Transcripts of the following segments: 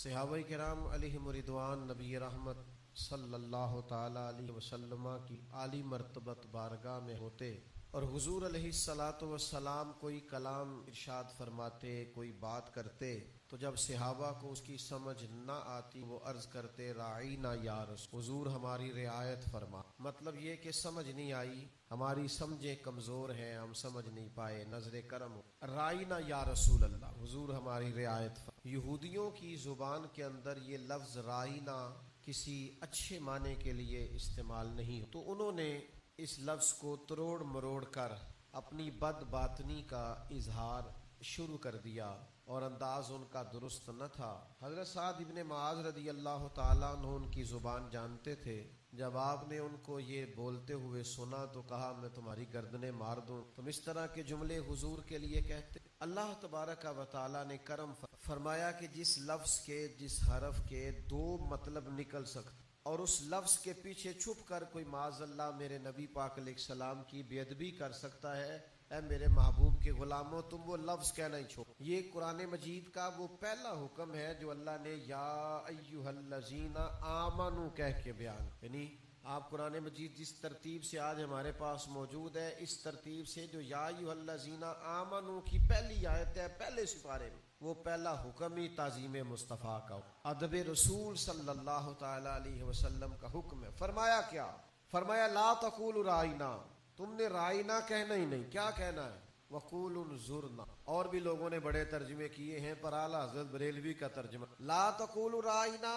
صحابہ کرام علیہم رضوان نبی رحمت صلی اللہ تعالی علیہ وسلم کی عالی مرتبت بارگاہ میں ہوتے اور حضور علیہ الصلاۃ والسلام کوئی کلام ارشاد فرماتے، کوئی بات کرتے تو جب صحابہ کو اس کی سمجھ نہ آتی وہ عرض کرتے راعینا یا رسول، حضور ہماری رعایت فرما۔ مطلب یہ کہ سمجھ نہیں آئی، ہماری سمجھیں کمزور ہیں، ہم سمجھ نہیں پائے، نظر کرم ہو۔ راعینا یا رسول اللہ، حضور ہماری رعایت فرما۔ یہودیوں کی زبان کے اندر یہ لفظ راعینا کسی اچھے معنی کے لیے استعمال نہیں، تو انہوں نے اس لفظ کو تروڑ مروڑ کر اپنی بد باطنی کا اظہار شروع کر دیا اور انداز ان کا درست نہ تھا۔ حضرت سعد ابن معاذ رضی اللہ تعالیٰ عنہ ان کی زبان جانتے تھے، جب آپ نے ان کو یہ بولتے ہوئے سنا تو کہا میں تمہاری گردنیں مار دوں۔ تم اس طرح کے جملے حضور کے لیے کہتے؟ اللہ تبارک و تعالیٰ نے کرم فرمایا کہ جس لفظ کے، جس حرف کے دو مطلب نکل سکتے اور اس لفظ کے پیچھے چھپ کر کوئی معاذ اللہ میرے نبی پاک علیہ السلام کی بے ادبی کر سکتا ہے، اے میرے محبوب کے غلاموں تم وہ لفظ کہنا ہی چھوڑو۔ یہ قرآن مجید کا وہ پہلا حکم ہے جو اللہ نے یا ایھا الذین آمنوا کہہ کے بیان، یعنی آپ قرآن مجید جس ترتیب سے آج ہمارے پاس موجود ہے، اس ترتیب سے جو یا ایھا الذین آمنوا کی پہلی آیت ہے پہلے سپارے میں، وہ پہلا حکم ہی تعظیم مصطفیٰ کا، ادب رسول صلی اللہ تعالی علیہ وسلم کا حکم ہے۔ فرمایا کیا؟ فرمایا لا تقولوا رائنا، تم نے رائنا کہنا ہی نہیں، کیا کہنا ہے؟ وقولوا انظرنا۔ اور بھی لوگوں نے بڑے ترجمے کیے ہیں پر اعلیٰ حضرت بریلوی کا ترجمہ لا تقولوا رائنا،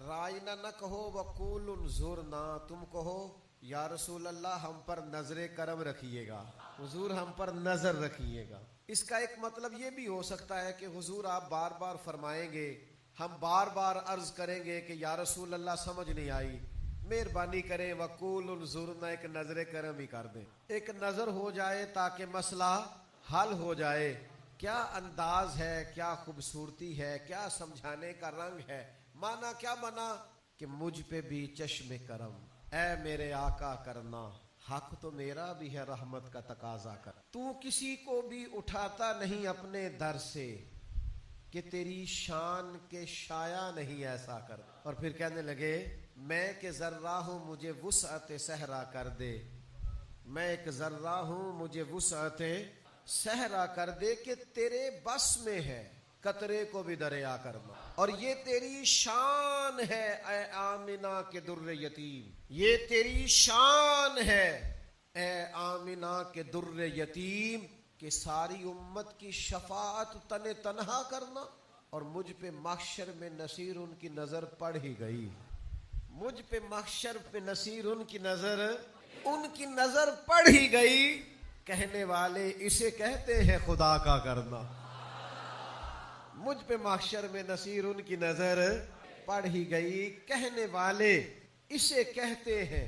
رائنا نہ کہو، وقولوا انظرنا، تم کہو یا رسول اللہ ہم پر نظر کرم رکھیے گا، حضور ہم پر نظر رکھیے گا۔ اس کا ایک مطلب یہ بھی ہو سکتا ہے کہ حضور آپ بار بار فرمائیں گے، ہم بار بار عرض کریں گے کہ یا رسول اللہ سمجھ نہیں آئی، مہربانی کریں وقول انظرنا، ایک نظر کرم ہی کر دیں، ایک نظر ہو جائے تاکہ مسئلہ حل ہو جائے۔ کیا انداز ہے، کیا خوبصورتی ہے، کیا سمجھانے کا رنگ ہے۔ معنی کیا بنا کہ مجھ پہ بھی چشم کرم، اے میرے آقا کرنا، حق تو میرا بھی ہے رحمت کا تقاضا کر۔ تو کسی کو بھی اٹھاتا نہیں اپنے در سے کہ تیری شان کے شایا نہیں ایسا کر۔ اور پھر کہنے لگے میں کہ ذرہ ہوں مجھے وسعت صحرا کر دے، میں ایک ذرہ ہوں مجھے وسعت صحرا کر دے کہ تیرے بس میں ہے قطرے کو بھی دریا کرنا۔ اور یہ تیری شان ہے اے آمنہ کے در یتیم، یہ تیری شان ہے اے آمنہ کے در یتیم کہ ساری امت کی شفاعت تن تنہا کرنا۔ اور مجھ پہ محشر میں نصیر ان کی نظر پڑ ہی گئی، مجھ پہ محشر پہ نصیر ان کی نظر پڑ ہی گئی، کہنے والے اسے کہتے ہیں خدا کا کرنا۔ مجھ پہ محشر میں نصیر ان کی نظر پڑ ہی گئی، کہنے والے اسے کہتے ہیں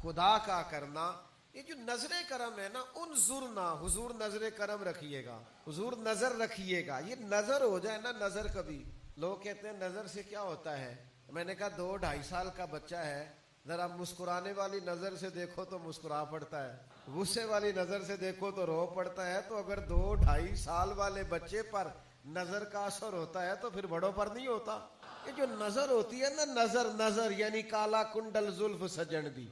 خدا کا کرنا۔ یہ جو نظر کرم ہے نا، انظرنا، حضور نظر کرم رکھیے گا، حضور نظر رکھیے گا۔ یہ نظر ہو جائے نا، نظر کبھی لوگ کہتے ہیں نظر سے کیا ہوتا ہے، میں نے کہا 2-2.5 سال کا بچہ ہے، ذرا مسکرانے والی نظر سے دیکھو تو مسکرا پڑتا ہے، غصے والی نظر سے دیکھو تو رو پڑتا ہے۔ تو اگر 2-2.5 سال والے بچے پر نظر کا اثر ہوتا ہے تو پھر بڑوں پر نہیں ہوتا۔ یہ جو نظر ہوتی ہے نا، نظر یعنی کالا کنڈل زلف سجن دی،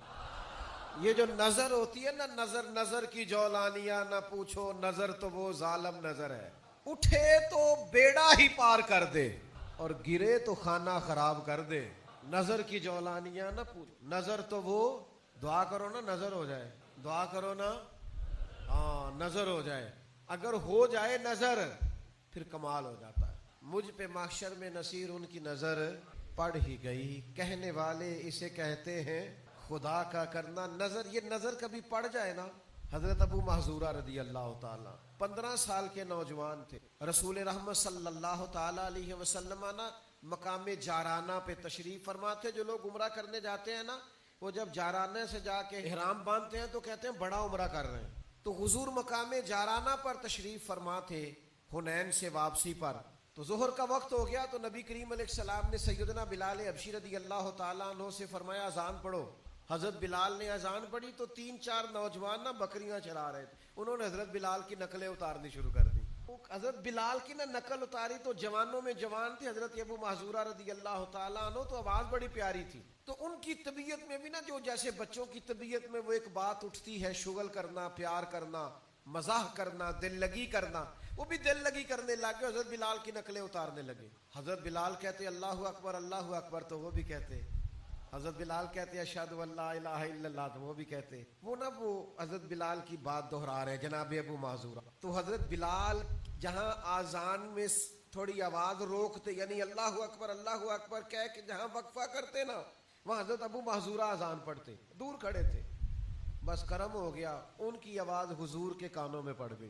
یہ جو نظر ہوتی ہے نا، نظر کی جولانیاں نہ پوچھو، نظر تو وہ ظالم نظر ہے، اٹھے تو بیڑا ہی پار کر دے اور گرے تو خانہ خراب کر دے۔ نظر کی جولانیاں نہ پوچھو، نظر تو وہ، دعا کرو نا نظر ہو جائے، دعا کرو نا ہاں نظر ہو جائے، اگر ہو جائے نظر پھر کمال ہو جاتا ہے۔ مجھ پہ محشر میں نصیر ان کی نظر پڑ ہی گئی، کہنے والے اسے کہتے ہیں خدا کا کرنا۔ نظر، یہ نظر کبھی پڑ جائے نا، حضرت ابو محذورہ رضی اللہ تعالیٰ 15 سال کے نوجوان تھے، رسول رحمت صلی اللہ تعالیٰ علیہ وسلم نا مقام جارانہ پہ تشریف فرما تھے۔ جو لوگ عمرہ کرنے جاتے ہیں نا، وہ جب جارانہ سے جا کے احرام باندھتے ہیں تو کہتے ہیں بڑا عمرہ کر رہے ہیں۔ تو حضور مقام جارانہ پر تشریف فرما تھے حنین سے واپسی پر، تو ظہر کا وقت ہو گیا تو نبی کریم علیہ السلام نے سیدنا بلال حبشی رضی اللہ تعالیٰ عنہ سے فرمایا اذان پڑھو۔ حضرت بلال نے اذان پڑھی تو 3-4 نوجوان نا بکریاں چرا رہے تھے، انہوں نے حضرت بلال کی نقلیں اتارنی شروع کر دی۔ حضرت بلال کی نقل اتاری تو جوانوں میں جوان تھی حضرت ابو محذورہ رضی اللہ تعالیٰ عنہ، تو آواز بڑی پیاری تھی. تو ان کی طبیعت میں بھی نا جو جیسے بچوں کی طبیعت میں وہ ایک بات اٹھتی ہے، شغل کرنا، پیار کرنا، مزاح کرنا، دل لگی کرنا، وہ بھی دل لگی کرنے لگے. حضرت بلال کی نقلیں اتارنے لگے. حضرت بلال کہتے اللہ اکبر اللہ اکبر تو وہ بھی کہتے. حضرت بلال کہتے اشہد ان لا الہ الا اللہ تو وہ بھی کہتے. وہ حضرت بلال کی بات دہرا رہے جناب ابو معذورہ. تو حضرت بلال جہاں آذان میں تھوڑی آواز روکتے، یعنی اللہ اکبر کہہ کے جہاں وقفہ کرتے نا، وہاں حضرت ابو معذورہ آذان پڑھتے، دور کھڑے تھے. بس کرم ہو گیا، ان کی آواز حضور کے کانوں میں پڑ گئی.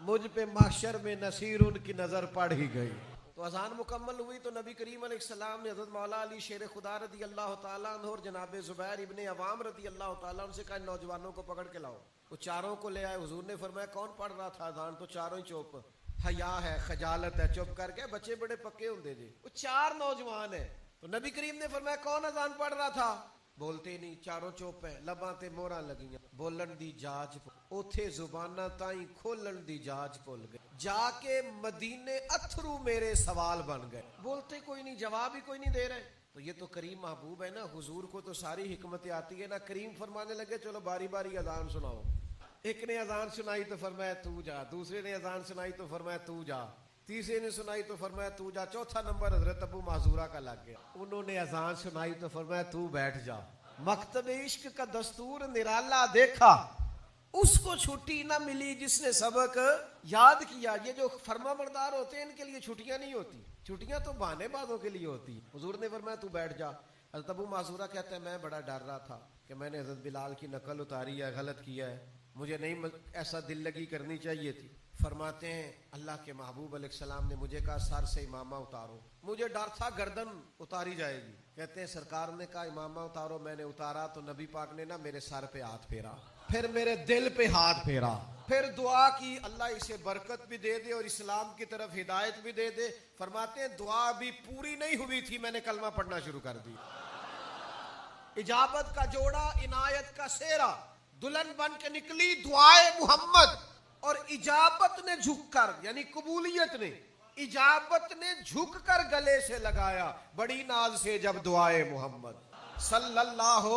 مجھ پہ محشر میں نصیر ان کی نظر پڑ ہی گئی. تو اذان مکمل ہوئی تو نبی کریم علیہ السلام نے حضرت مولا علی شیر خدا رضی اللہ تعالیٰ عنہ اور جناب زبیر ابن عوام رضی اللہ تعالیٰ عنہ سے کہا نوجوانوں کو پکڑ کے لاؤ. وہ چاروں کو لے آئے. حضور نے فرمایا کون پڑھ رہا تھا اذان؟ تو چاروں ہی چوپ. حیا ہے، خجالت ہے، چپ کر کے. بچے بڑے پکے ہوندے جی. وہ چار نوجوان ہیں. تو نبی کریم نے فرمایا کون اذان پڑھ رہا تھا؟ بولتے نہیں، چاروں چوپ ہیں. لباں تے موہراں لگیاں، بولن دی جاج اوتھے زباناں تائیں کھولن دی جاج بھول گئے. جا کے مدینے اتھرو میرے سوال بن گئے. بولتے کوئی نہیں، جواب ہی کوئی نہیں دے رہے. تو یہ تو کریم محبوب ہے نا، حضور کو تو ساری حکمتیں آتی ہے نا. کریم فرمانے لگے چلو باری باری اذان سناؤ. ایک نے اذان سنائی تو فرمایا تو جا، دوسرے نے اذان سنائی تو فرمایا تو جا، تیسرے نے سنائی تو فرمایا تو جا، چوتھا نمبر حضرت ابو معذورہ کا لگ گیا. انہوں نے اذان سنائی تو فرمایا تو بیٹھ جا. مکتب عشق کا دستور نرالا دیکھا، اس کو چھٹی نہ ملی جس نے سبق یاد کیا. یہ جو فرما بردار ہوتے ہیں ان کے لیے چھٹیاں نہیں ہوتی، چھٹیاں تو بہانے بازوں کے لیے ہوتی. حضور نے فرمایا تو بیٹھ جا. حضرت ابو معذورہ کہتے ہیں میں بڑا ڈر رہا تھا کہ میں نے حضرت بلال کی نقل اتاری ہے، غلط کیا ہے، مجھے نہیں ایسا دل لگی کرنی چاہیے تھی. فرماتے ہیں اللہ کے محبوب علیہ السلام نے مجھے کہا سر سے امامہ اتارو. مجھے ڈر تھا گردن اتاری جائے گی. کہتے ہیں سرکار نے کہا امامہ اتارو. میں نے اتارا تو نبی پاک نے نا میرے سر پہ ہاتھ پھیرا، پھر میرے دل پہ ہاتھ پھیرا، پھر دعا کی اللہ اسے برکت بھی دے دے اور اسلام کی طرف ہدایت بھی دے دے. فرماتے ہیں دعا بھی پوری نہیں ہوئی تھی میں نے کلمہ پڑھنا شروع کر دی. اجابت کا جوڑا، عنایت کا سیرا، دلہن بن کے نکلی دعائے محمد. اور اجابت نے جھک کر، یعنی قبولیت نے، اجابت نے جھک کر گلے سے لگایا بڑی ناز سے جب دعائے محمد صلی اللہ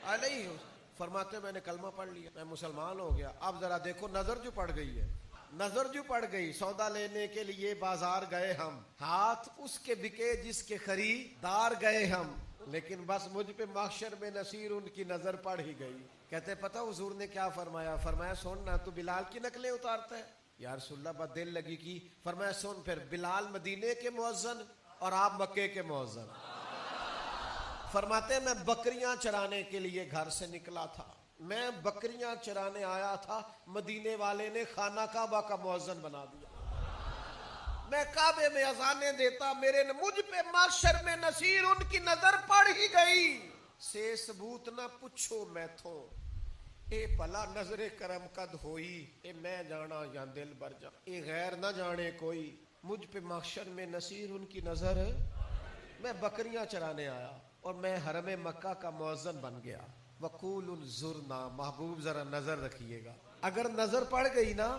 علیہ وسلم. فرماتے میں نے کلمہ پڑھ لیا، میں مسلمان ہو گیا. اب ذرا دیکھو نظر جو پڑ گئی ہے، نظر جو پڑ گئی. سودا لینے کے لیے بازار گئے ہم، ہاتھ اس کے بکے جس کے خریدار گئے ہم، لیکن بس مجھ پہ محشر میں نصیر ان کی نظر پڑ ہی گئی. کہتے پتہ حضور نے کیا فرمایا؟ فرمایا سن نا تو بلال کی نقلیں اتارتا ہے. یا رسول اللہ بات دل لگی کی. فرمایا سن پھر بلال مدینے کے مؤذن اور آپ مکے کے مؤذن. فرماتے میں بکریاں چرانے کے لیے گھر سے نکلا تھا، میں بکریاں چرانے آیا تھا، مدینے والے نے خانہ کعبہ کا مؤذن بنا دیا. میں کعبے میں اذانیں دیتا، مجھ پہ محشر میں نصیر ان کی نظر پڑ ہی گئی. سے ثبوت نہ پوچھو میں تھو، اے بھلا نظر کرم قد ہوئی، اے میں جانا یا دل بر جا، اے غیر نہ جانے کوئی، مجھ پہ محشر میں نصیر ان کی نظر. میں بکریاں چرانے آیا اور میں حرم مکہ کا مؤذن بن گیا. وقول انظرنا، محبوب ذرا نظر رکھیے گا. اگر نظر پڑ گئی نا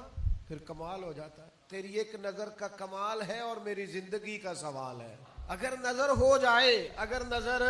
پھر کمال ہو جاتا ہے. تیری ایک نظر کا کمال ہے اور میری زندگی کا سوال ہے. اگر نظر ہو جائے، اگر نظر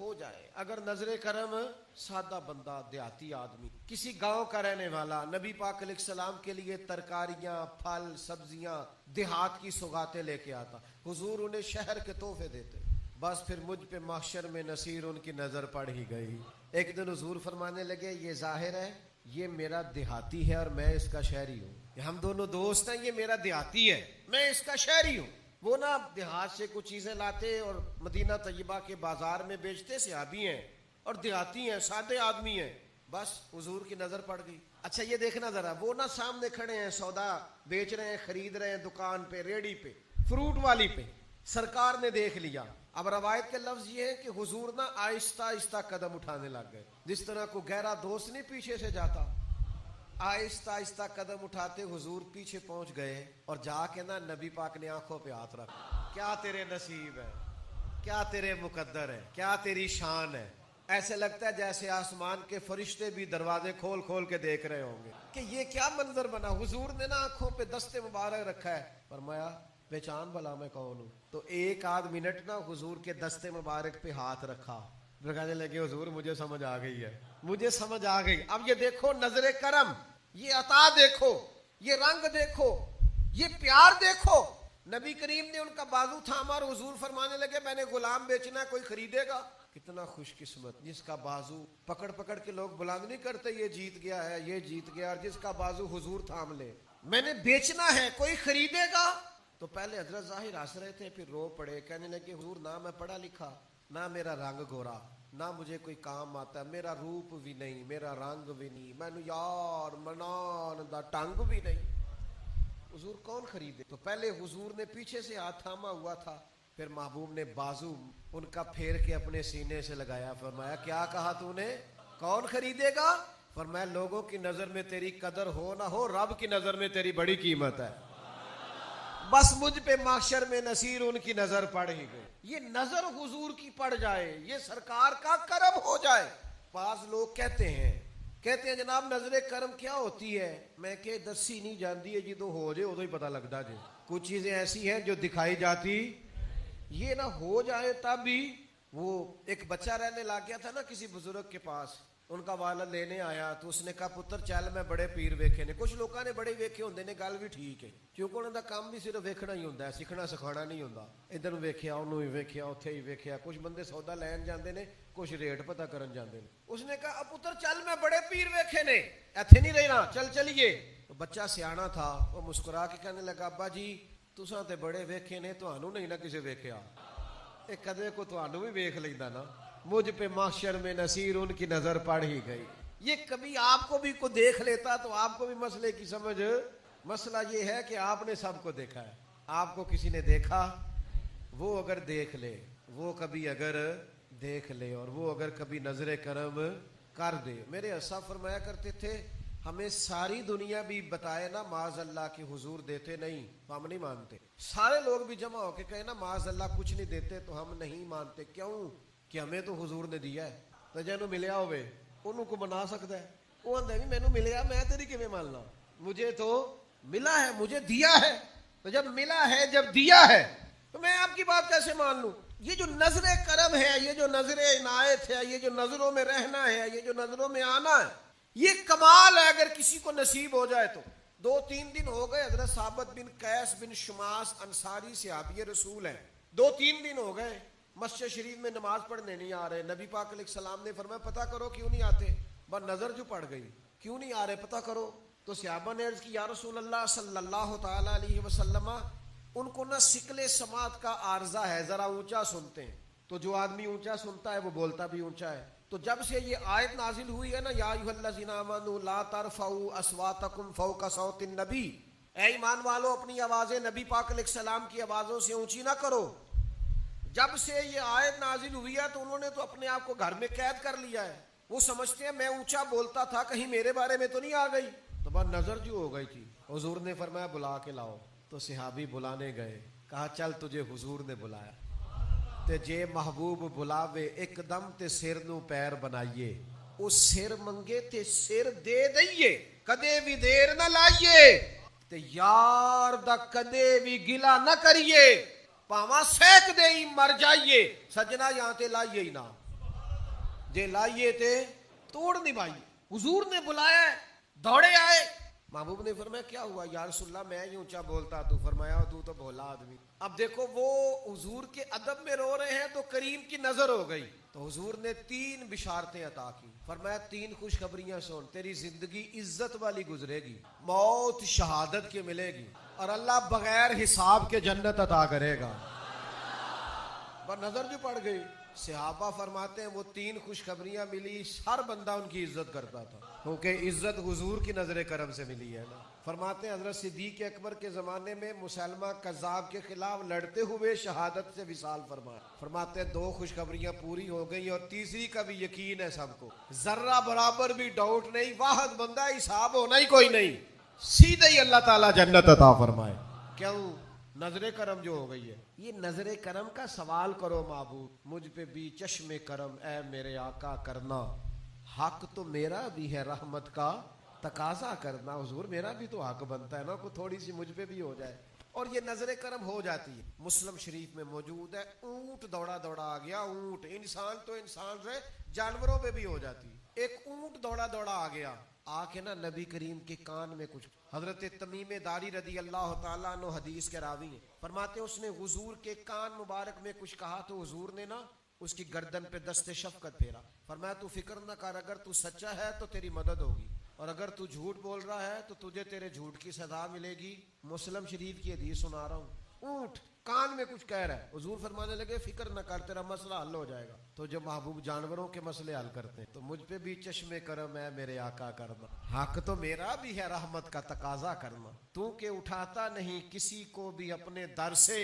ہو جائے، اگر نظر کرم سادہ بندہ، دیہاتی آدمی، کسی گاؤں کا رہنے والا نبی پاک علیہ السلام کے لیے ترکاریاں، پھل، سبزیاں، دیہات کی سوغاتیں لے کے آتا، حضور انہیں شہر کے تحفے دیتے. بس پھر مجھ پہ محشر میں نصیر ان کی نظر پڑ ہی گئی. ایک دن حضور فرمانے لگے یہ ظاہر ہے یہ میرا دیہاتی ہے اور میں اس کا شہری ہوں. ہم دونوں دوست ہیں، یہ میرا دیہاتی ہے، میں اس کا شہری ہوں. وہ نا دیہات سے کچھ چیزیں لاتے اور مدینہ طیبہ کے بازار میں بیچتے. صحابی ہیں اور دیہاتی ہیں، سادے آدمی ہیں. بس حضور کی نظر پڑ گئی. اچھا یہ دیکھنا ذرا، وہ نا سامنے کھڑے ہیں، سودا بیچ رہے ہیں، خرید رہے ہیں، دکان پہ، ریڑی پہ، فروٹ والی پہ. سرکار نے دیکھ لیا. اب روایت کے لفظ یہ ہے کہ حضور نا آہستہ آہستہ قدم اٹھانے لگ گئے، جس طرح کو گہرا دوست نہیں پیچھے سے جاتا. آہستہ آہستہ قدم اٹھاتے حضور پیچھے پہنچ گئے اور جا کے نا نبی پاک نے آنکھوں پہ ہاتھ رکھا. کیا تیرے نصیب ہے، کیا تیرے مقدر ہے، کیا تیری شان ہے. ایسے لگتا ہے جیسے آسمان کے فرشتے بھی دروازے کھول کھول کے دیکھ رہے ہوں گے کہ یہ کیا منظر بنا. حضور نے نا آنکھوں پہ دست مبارک رکھا ہے, فرمایا پہچان بھلا میں کون ہوں. تو ایک آدھ منٹ نا حضور کے دست مبارک پہ ہاتھ رکھا, پھر کہنے لگے حضور مجھے سمجھ آ گئی ہے, مجھے سمجھ آ گئی. اب یہ دیکھو نظر کرم, یہ عطا دیکھو, یہ رنگ دیکھو, یہ پیار دیکھو. نبی کریم نے ان کا بازو تھاما اور حضور فرمانے لگے میں نے غلام بیچنا ہے, کوئی خریدے گا؟ کتنا خوش قسمت جس کا بازو پکڑ پکڑ کے لوگ بلند نہیں کرتے یہ جیت گیا ہے, یہ جیت گیا, اور جس کا بازو حضور تھام لے. میں نے بیچنا ہے, کوئی خریدے گا؟ تو پہلے حضرت ظاہر ہنس رہے تھے, پھر رو پڑے, کہنے لگے حضور نہ میں پڑھا لکھا, نہ میرا رنگ گورا, نہ مجھے کوئی کام آتا ہے, میرا روپ بھی نہیں, میرا رنگ بھی نہیں, مینو یار منان دا ٹنگ بھی نہیں, حضور کون خریدے؟ تو پہلے حضور نے پیچھے سے ہاتھ تھاما ہوا تھا, پھر محبوب نے بازو ان کا پھیر کے اپنے سینے سے لگایا, فرمایا کیا کہا تو نے, کون خریدے گا؟ فرمایا لوگوں کی نظر میں تیری قدر ہو نہ ہو, رب کی نظر میں تیری بڑی قیمت ہے. بس مجھ پہ محشر میں نصیر ان کی نظر پڑ ہی گئی. یہ نظر حضور کی پڑ جائے, یہ سرکار کا کرم ہو جائے. بعض لوگ کہتے ہیں جناب نظر کرم کیا ہوتی ہے؟ میں کہ دسی نہیں جاندی ہے, جی تو ہو جائے ادو ہی پتہ لگتا جی. کچھ چیزیں ایسی ہیں جو دکھائی جاتی, یہ نہ ہو جائے تب بھی. وہ ایک بچہ رہنے لگ گیا تھا نا کسی بزرگ کے پاس, ان کا والد لینے آیا تو اس نے کہا پتر چل میں بڑے پیر ویکھے نے. کچھ لوگوں نے بڑے ویکھے ہوندے نے, گل بھی ٹھیک ہے کیونکہ انہوں دا کام بھی صرف ویکھنا ہی ہوندا ہے, سیکھنا سکھانا نہیں ہوندا. ادھر ویکھیا انہوں ہی ویکھیا, اوتھے ہی ویکھیا. کچھ بندے سودا لین جاندے نے, کچھ ریٹ پتہ کرن جاندے نے. اس نے کہا پتر چل میں بڑے پیر ویکھے نے, ایتھے نہیں رہنا, چل چلیے. تو بچہ سیاਣਾ تھا, وہ مسکرا کے کہنے لگا ابا جی تساں تے بڑے ویکھے نے, تہانوں نہیں نہ کسے ویکھیا, ایک کدے کو تہانوں بھی ویکھ لیندا نا. مجھ پہ محشر میں نصیر ان کی نظر پڑ ہی گئی. یہ کبھی آپ کو بھی کو دیکھ لیتا تو آپ کو بھی مسئلے کی سمجھ. مسئلہ یہ ہے کہ آپ نے سب کو دیکھا ہے, آپ کو کسی نے دیکھا, وہ اگر دیکھ لے, وہ کبھی اگر دیکھ لے, اور وہ اگر کبھی نظر کرم کر دے. میرے اسا فرمایا کرتے تھے ہمیں ساری دنیا بھی بتائے نا معاذ اللہ کہ حضور دیتے نہیں تو ہم نہیں مانتے. سارے لوگ بھی جمع ہو کے کہے نا معاذ اللہ کچھ نہیں دیتے تو ہم نہیں مانتے. کیوں؟ کہ ہمیں تو حضور نے دیا ہے. تو جنوں ملیا ہوئے انہوں کو منا سکتا ہے, وہ آندہ بھی مینوں ملیا میں تیری کیویں ماننا, مجھے تو ملا ہے, مجھے دیا ہے. تو جب ملا ہے, جب دیا ہے, تو میں آپ کی بات کیسے مان لوں؟ یہ جو نظر کرم ہے, یہ جو نظر عنایت ہے, یہ جو نظروں میں رہنا ہے, یہ جو نظروں میں آنا ہے, یہ کمال ہے اگر کسی کو نصیب ہو جائے تو. 2-3 دن ہو گئے, حضرت ثابت بن قیس بن شماس انصاری صحابی رسول ہیں, 2-3 دن ہو گئے مسجد شریف میں نماز پڑھنے نہیں آ رہے. نبی پاک علیہ السلام نے فرمایا پتہ کرو کیوں نہیں آتے. بس نظر جو پڑ گئی, کیوں نہیں آ رہے پتہ کرو. تو صحابہ نے عرض کی یا رسول اللہ صلی اللہ تعالی علیہ وسلم, ان کو نہ سکل سماعت کا عارضہ ہے, ذرا اونچا سنتے ہیں. تو جو آدمی اونچا سنتا ہے وہ بولتا بھی اونچا ہے. تو جب سے یہ آیت نازل ہوئی ہے نا یا ایھا الذین آمنوا لا ترفعوا اصواتکم فوق صوت النبی, اے ایمان والو اپنی آوازیں نبی پاک علیہ السلام کی آوازوں سے اونچی نہ کرو. جب سے یہ آیت نازل ہوئی ہے تو انہوں نے تو اپنے آپ کو گھر میں قید کر لیا ہے. وہ سمجھتے ہیں میں اونچا بولتا تھا کہیں میرے بارے میں تو نہیں آ گئی. تو بس نظر جو ہو گئی تھی. حضور نے فرمایا بلا کے لاؤ. تو صحابی بلانے گئے, کہا چل تجھے حضور نے بلایا. تے جے محبوب بلاوے ایک دم تے سر نو پیر بنائیے, او سر منگے تے سر دے دئیے, کدے بھی دیر نہ لائیے, تے یار دا کدے بھی گلا نہ کریے, پاواں سیک دے ہی مر جائیے. سجنا یہاں تے لائیے ہی نہ, جے لائیے تے توڑ نہیں بھائی. حضور نے بلایا ہے, دوڑے آئے. محبوب نے فرمایا کیا ہوا یا رسول اللہ, میں ہی اونچا بولتا, تو فرمایا تو بھولا آدمی. اب دیکھو وہ حضور کے ادب میں رو رہے ہیں تو کریم کی نظر ہو گئی. تو حضور نے 3 بشارتیں عطا کی. فرمایا 3 خوشخبریاں سن, تیری زندگی عزت والی گزرے گی, موت شہادت کی ملے گی, اور اللہ بغیر حساب کے جنت عطا کرے گا. پر نظر جو پڑ گئی. صحابہ فرماتے ہیں وہ 3 خوشخبریاں ملی, ہر بندہ ان کی عزت کرتا تھا, کیونکہ عزت حضور کی نظر کرم سے ملی ہے نا. فرماتے ہیں حضرت صدیق اکبر کے زمانے میں مسلمہ کذاب کے خلاف لڑتے ہوئے شہادت سے وصال فرمایا. فرماتے ہیں 2 خوشخبریاں پوری ہو گئی, اور تیسری کا بھی یقین ہے سب کو, ذرہ برابر بھی ڈاؤٹ نہیں, واحد بندہ حساب ہونا ہی کوئی نہیں, سیدھے ہی اللہ تعالیٰ جنت عطا فرمائے. کیوں؟ نظر کرم جو ہو گئی ہے. یہ نظر کرم کا سوال کرو معبود, مجھ پہ بھی چشم کرم اے میرے آقا کرنا, حق تو میرا بھی ہے رحمت کا تقاضا کرنا. حضور میرا بھی تو حق بنتا ہے نا, کو تھوڑی سی مجھ پہ بھی ہو جائے. اور یہ نظر کرم ہو جاتی ہے. مسلم شریف میں موجود ہے, اونٹ دوڑا دوڑا آ گیا. اونٹ, انسان تو انسان رہے, جانوروں پہ بھی ہو جاتی ہے. ایک اونٹ دوڑا دوڑا آ گیا, آ کے نا نبی کریم کے کان میں کچھ. حضرت تمیم داری رضی اللہ تعالیٰ عنہ حدیث کے راوی ہیں, فرماتے ہیں اس نے حضور کے کان مبارک میں کچھ کہا تو حضور نے نا اس کی گردن پہ دست شفقت پھیرا. فرمایا تو فکر نہ کر, اگر تو سچا ہے تو تیری مدد ہوگی, اور اگر تو جھوٹ بول رہا ہے تو تجھے تیرے جھوٹ کی سزا ملے گی. مسلم شریف کی حدیث سنا رہا ہوں. اونٹ کان میں کچھ کہہ رہا ہے, حضور فرمانے لگے فکر نہ کر, تیرا مسئلہ حل ہو جائے گا. تو جو محبوب جانوروں کے مسئلے حل کرتے ہیں, تو مجھ پہ بھی چشم کرم ہے میرے آقا کرنا, حق تو میرا بھی ہے رحمت کا تقاضا کرنا. تو کہ اٹھاتا نہیں کسی کو بھی اپنے در سے,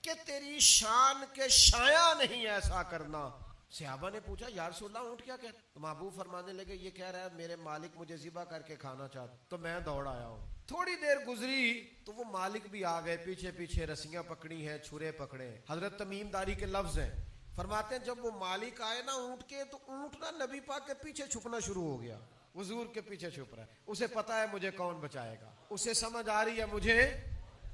کہ تیری شان کے شایع نہیں ایسا کرنا. صحابہ نے پوچھا یا رسول اللہ اونٹ کیا کہتا؟ تو محبوب فرمانے لگے یہ کہہ رہا ہے میرے مالک مجھے ذبح کر کے کھانا چاہتا, تو میں دوڑ آیا ہوں. تھوڑی دیر گزری تو وہ مالک بھی آ گئے, پیچھے پیچھے رسیاں پکڑی ہیں, چھرے پکڑے ہیں. حضرت تمیم داری کے لفظ ہیں, فرماتے ہیں جب وہ مالک آئے نا اونٹ کے, تو اونٹ نا نبی پاک کے پیچھے چھپنا شروع ہو گیا. حضور کے پیچھے چھپ رہا ہے. اسے پتا ہے مجھے کون بچائے گا, اسے سمجھ آ رہی ہے مجھے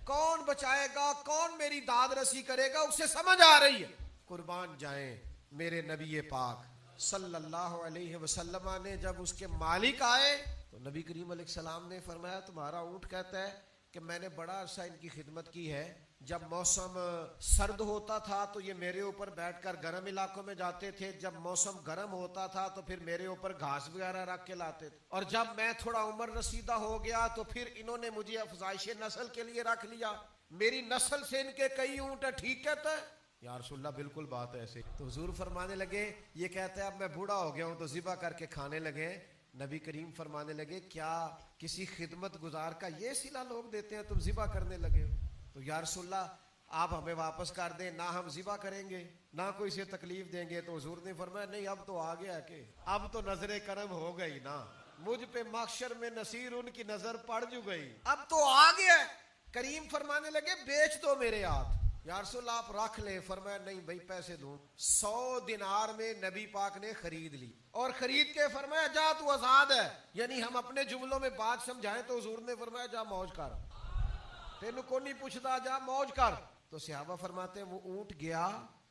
کون بچائے گا, کون میری داد رسی کرے گا, اسے سمجھ آ رہی ہے. قربان جائیں میرے نبی پاک صلی اللہ علیہ وسلم نے جب اس کے مالک آئے تو نبی کریم علیہ السلام نے فرمایا تمہارا اونٹ کہتا ہے کہ میں نے بڑا عرصہ ان کی خدمت کی ہے, جب موسم سرد ہوتا تھا تو یہ میرے اوپر بیٹھ کر گرم علاقوں میں جاتے تھے, جب موسم گرم ہوتا تھا تو پھر میرے اوپر گھاس وغیرہ رکھ کے لاتے تھے, اور جب میں تھوڑا عمر رسیدہ ہو گیا تو پھر انہوں نے مجھے افزائش نسل کے لیے رکھ لیا. میری نسل سے ان کے کئی اونٹ ہے, ٹھیک کہتا ہے یا رسول اللہ بالکل بات ہے ایسے. تو حضور فرمانے لگے یہ کہتے ہیں اب میں بوڑھا ہو گیا ہوں تو ذبح کر کے کھانے لگے. نبی کریم فرمانے لگے کیا کسی خدمت گزار کا یہ صلہ لوگ دیتے ہیں, تم ذبح کرنے لگے ہو؟ تو یا رسول اللہ آپ ہمیں واپس کر دیں, نہ ہم ذبح کریں گے نہ کوئی سے تکلیف دیں گے. تو حضور نے فرمایا نہیں, اب تو آ گیا کہ اب تو نظر کرم ہو گئی نا, مجھ پہ محشر میں نصیر ان کی نظر پڑ جو گئی, اب تو آ گیا. کریم فرمانے لگے بیچ دو میرے ہاتھ. یا رسول اللہ آپ رکھ لیں. فرمایا نہیں بھائی پیسے دوں. 100 دینار میں نبی پاک نے خرید لی, اور خرید کے فرمایا جا تو آزاد ہے. یعنی ہم اپنے جملوں میں بات سمجھائیں تو حضور نے فرمایا جا موج کر, تینوں کو نہیں پوچھتا, جا موج کر. تو صحابہ فرماتے ہیں وہ اونٹ گیا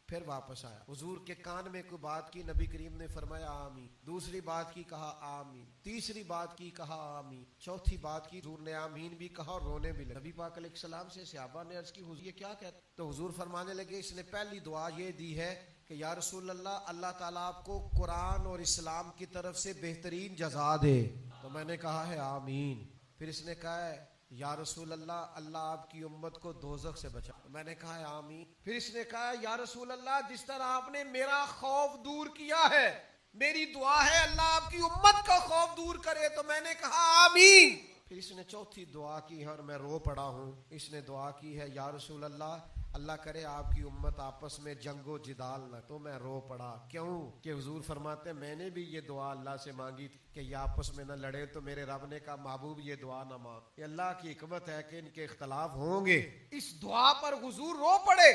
پھر واپس آیا, حضور کے کان میں کوئی بات کی, نبی کریم نے فرمایا آمین. دوسری بات کی کہا آمین, تیسری بات کی کہا آمین, چوتھی بات کی حضور نے آمین بھی کہا اور رونے بھی لگے. نبی پاک علیہ السلام سے صحابہ نے عرض کی حضور یہ کیا کہتے؟ تو حضور فرمانے لگے اس نے پہلی دعا یہ دی ہے کہ یا رسول اللہ اللہ تعالیٰ آپ کو قرآن اور اسلام کی طرف سے بہترین جزا دے. تو میں نے کہا ہے آمین. پھر اس نے کہا ہے یا رسول اللہ اللہ آپ کی امت کو دوزخ سے بچا. میں نے کہا ہے آمین. پھر اس نے کہا یا رسول اللہ جس طرح آپ نے میرا خوف دور کیا ہے, میری دعا ہے اللہ آپ کی امت کا خوف دور کرے. تو میں نے کہا آمین. پھر اس نے چوتھی دعا کی ہے اور میں رو پڑا ہوں. اس نے دعا کی ہے یا رسول اللہ اللہ کرے آپ کی امت آپس میں جنگ و جدال نہ. تو میں رو پڑا. کیوں کہ حضور فرماتے ہیں میں نے بھی یہ دعا اللہ سے مانگی تھی کہ یہ آپس میں نہ لڑے, تو میرے رب نے کہا محبوب یہ دعا نہ مانگ, یہ اللہ کی حکمت ہے کہ ان کے اختلاف ہوں گے. اس دعا پر حضور رو پڑے.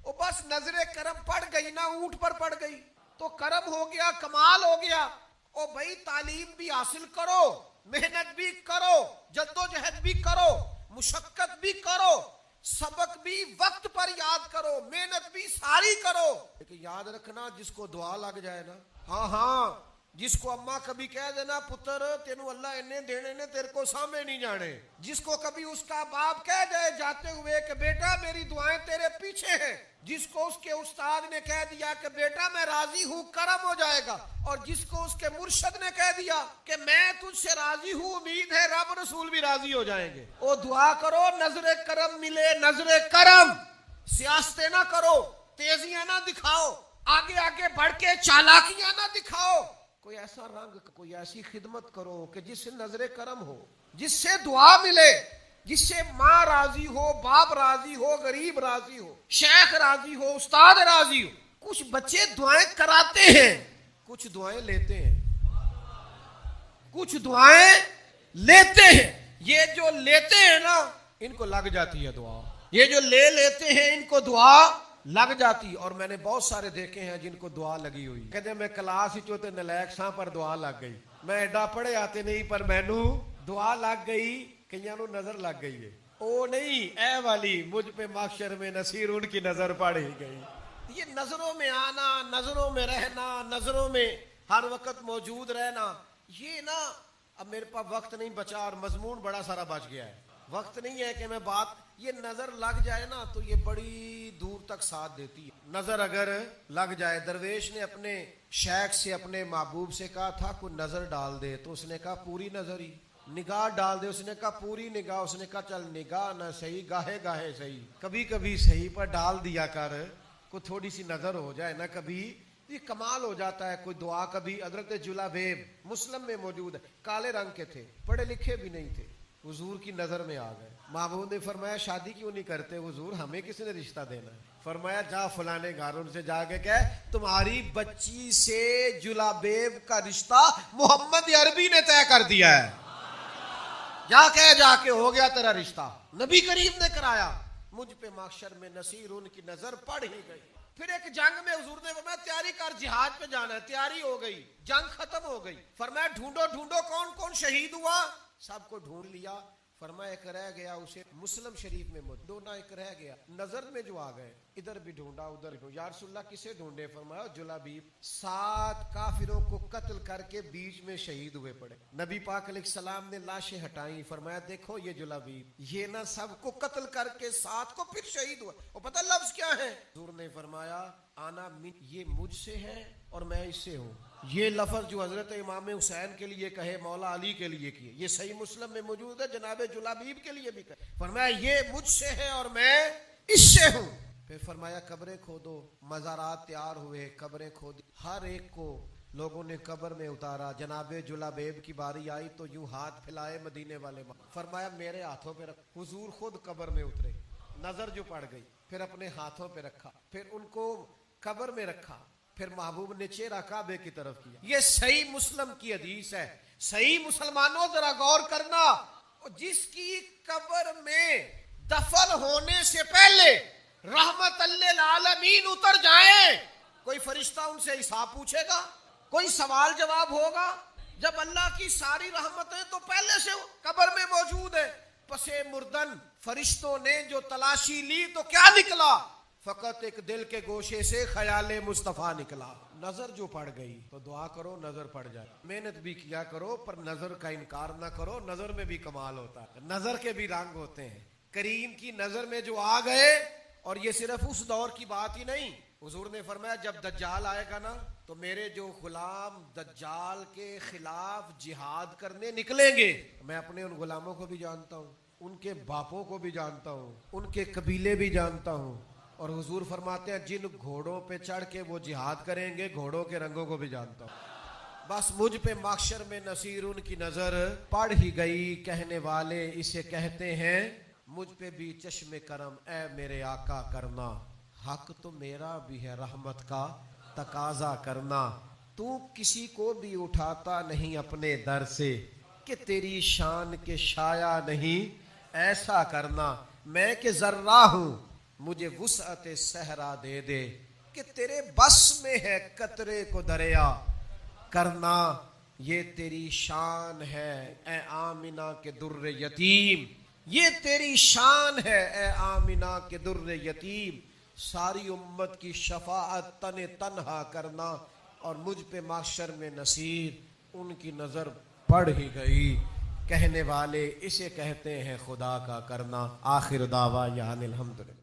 وہ بس نظر کرم پڑ گئی نا, اونٹ پر پڑ گئی تو کرم ہو گیا, کمال ہو گیا. او بھائی تعلیم بھی حاصل کرو, محنت بھی کرو, جدوجہد بھی کرو, مشقت بھی کرو, سبق بھی وقت پر یاد کرو, محنت بھی ساری کرو. لیکن یاد رکھنا جس کو دعا لگ جائے نا, ہاں جس کو اماں کبھی کہہ دینا پتر تینوں اللہ انہیں دینے نے تیرے کو سامنے نہیں جانے, جس کو کبھی اس کا باپ کہہ جائے جاتے ہوئے کہ بیٹا میری دعائیں تیرے پیچھے ہیں, جس کو اس کے استاد نے کہہ دیا کہ بیٹا میں راضی ہوں کرم ہو جائے گا, اور جس کو اس کے مرشد نے کہہ دیا کہ میں تجھ سے راضی ہوں امید ہے رب رسول بھی راضی ہو جائیں گے. وہ دعا کرو نظر کرم ملے, نظر کرم. سیاستیں نہ کرو, تیزیاں نہ دکھاؤ, آگے آگے بڑھ کے چالاکیاں نہ دکھاؤ. کوئی ایسا رنگ, کوئی ایسی خدمت کرو کہ جس سے نظر کرم ہو, جس سے دعا ملے, جس سے ماں راضی ہو, باپ راضی ہو, غریب راضی ہو, شیخ راضی ہو, استاد راضی ہو. کچھ بچے دعائیں کراتے ہیں, کچھ دعائیں لیتے ہیں, کچھ دعائیں لیتے ہیں. یہ جو لیتے ہیں نا ان کو لگ جاتی ہے دعا. یہ جو لے لیتے ہیں ان کو دعا لگ جاتی. اور میں نے بہت سارے دیکھے ہیں جن کو دعا لگی ہوئی. کہتے میں کلاس ہی چوتے نلیک ساں پر دعا لگ گئی. میں ایڈا پڑھے آتے نہیں پر مینو دعا لگ گئی. کئیاں نو نظر لگ گئی ہے. او نہیں اے والی مجھ پہ محشر میں نصیر ان کی نظر پڑ ہی گئی. یہ نظروں میں آنا, نظروں میں رہنا, نظروں میں ہر وقت موجود رہنا, یہ نا اب میرے پاس وقت نہیں بچا اور مضمون بڑا سارا بچ گیا ہے. وقت نہیں ہے کہ میں بات, یہ نظر لگ جائے نا تو یہ بڑی دور تک ساتھ دیتی ہے. نظر اگر لگ جائے, درویش نے اپنے شیخ سے اپنے محبوب سے کہا تھا کوئی نظر ڈال دے, تو اس نے کہا پوری نظر ہی. نگاہ ڈال دے, اس نے کہا پوری نگاہ. اس نے کہا چل نگاہ نہ صحیح گاہے گاہے صحیح, کبھی کبھی صحیح پر ڈال دیا کر, کوئی تھوڑی سی نظر ہو جائے نا. کبھی یہ کمال ہو جاتا ہے. کوئی دعا کبھی حضرت جلابیب مسلم میں موجود ہے, کالے رنگ کے تھے, پڑھے لکھے بھی نہیں تھے, حضور کی نظر میں آ گئے. محبوب نے فرمایا شادی کیوں نہیں کرتے حضور, ہمیں کس نے رشتہ دینا ہے. فرمایا جا فلانے گھر ان سے جا کے کہہ تمہاری بچی سے جلابیب کا رشتہ محمد عربی نے طے کر دیا ہے. جا کے ہو گیا تیرا رشتہ. نبی کریم نے کرایا. مجھ پہ محشر میں نصیر ان کی نظر پڑ ہی گئی. پھر ایک جنگ میں حضور نے فرمایا تیاری کر, جہاد پہ جانا ہے. تیاری ہو گئی, جنگ ختم ہو گئی. فرمایا ڈھونڈو کون کون شہید ہوا. سب کو ڈھونڈ لیا. فرمایا ایک رہ گیا, اسے مسلم شریف میں دو ایک رہ گیا. نظر میں جو آ گئے, ادھر بھی ڈھونڈا ادھر بھی. یا رسول اللہ کسے ڈھونڈے. فرمایا جلابیب 7 کافروں کو قتل کر کے بیچ میں شہید ہوئے پڑے. نبی پاک علیہ السلام نے لاشیں ہٹائیں. فرمایا دیکھو یہ جلابیب, یہ نہ سب کو قتل کر کے 7 کو پھر شہید ہوا. اور پتہ لفظ کیا ہے. حضور نے فرمایا آنا یہ مجھ سے ہے اور میں اس سے ہوں. یہ لفظ جو حضرت امام حسین کے لیے کہے, مولا علی کے لیے کیے, یہ صحیح مسلم میں موجود ہے, جناب جلابیب کے لیے بھی کہے. فرمایا یہ مجھ سے ہے اور میں اس سے ہوں. پھر فرمایا قبریں کھودو. مزارات تیار ہوئے, قبریں کھودی, ہر ایک کو لوگوں نے قبر میں اتارا. جناب جلابیب کی باری آئی تو یوں ہاتھ پھیلائے مدینے والے. فرمایا میرے ہاتھوں پہ رکھ. حضور خود قبر میں اترے, نظر جو پڑ گئی, پھر اپنے ہاتھوں پہ رکھا, پھر ان کو قبر میں رکھا, پھر محبوب نے چہرہ کعبے کی طرف کیا. یہ صحیح مسلم کی حدیث ہے. صحیح مسلمانوں ذرا غور کرنا, جس کی قبر میں دفن ہونے سے پہلے رحمت للعالمین اتر جائیں, کوئی فرشتہ ان سے حساب پوچھے گا, کوئی سوال جواب ہوگا. جب اللہ کی ساری رحمتیں تو پہلے سے قبر میں موجود ہے. پسے مردن فرشتوں نے جو تلاشی لی تو کیا نکلا, فقط ایک دل کے گوشے سے خیال مصطفیٰ نکلا. نظر جو پڑ گئی تو دعا کرو نظر پڑ جائے. محنت بھی کیا کرو پر نظر کا انکار نہ کرو. نظر میں بھی کمال ہوتا ہے, نظر کے بھی رنگ ہوتے ہیں. کریم کی نظر میں جو آ گئے, اور یہ صرف اس دور کی بات ہی نہیں. حضور نے فرمایا جب دجال آئے گا نا تو میرے جو غلام دجال کے خلاف جہاد کرنے نکلیں گے. میں اپنے ان غلاموں کو بھی جانتا ہوں, ان کے باپوں کو بھی جانتا ہوں, ان کے قبیلے بھی جانتا ہوں. اور حضور فرماتے ہیں جن گھوڑوں پہ چڑھ کے وہ جہاد کریں گے گھوڑوں کے رنگوں کو بھی جانتا ہوں. بس مجھ پہ محشر میں نصیر ان کی نظر پڑ ہی گئی. کہنے والے اسے کہتے ہیں مجھ پہ بھی چشم کرم اے میرے آقا کرنا. حق تو میرا بھی ہے رحمت کا تقاضا کرنا. تو کسی کو بھی اٹھاتا نہیں اپنے در سے, کہ تیری شان کے شایا نہیں ایسا کرنا. میں کہ ذرہ ہوں مجھے وسعت صحرا دے دے, کہ تیرے بس میں ہے قطرے کو دریا کرنا. یہ تیری شان ہے اے آمنہ کے در یتیم, یہ تیری شان ہے اے آمنہ کے در یتیم. ساری امت کی شفاعت تن تنہا کرنا. اور مجھ پہ محشر میں نصیر ان کی نظر پڑ ہی گئی. کہنے والے اسے کہتے ہیں خدا کا کرنا. آخر دعویٰ یعنی الحمدللہ.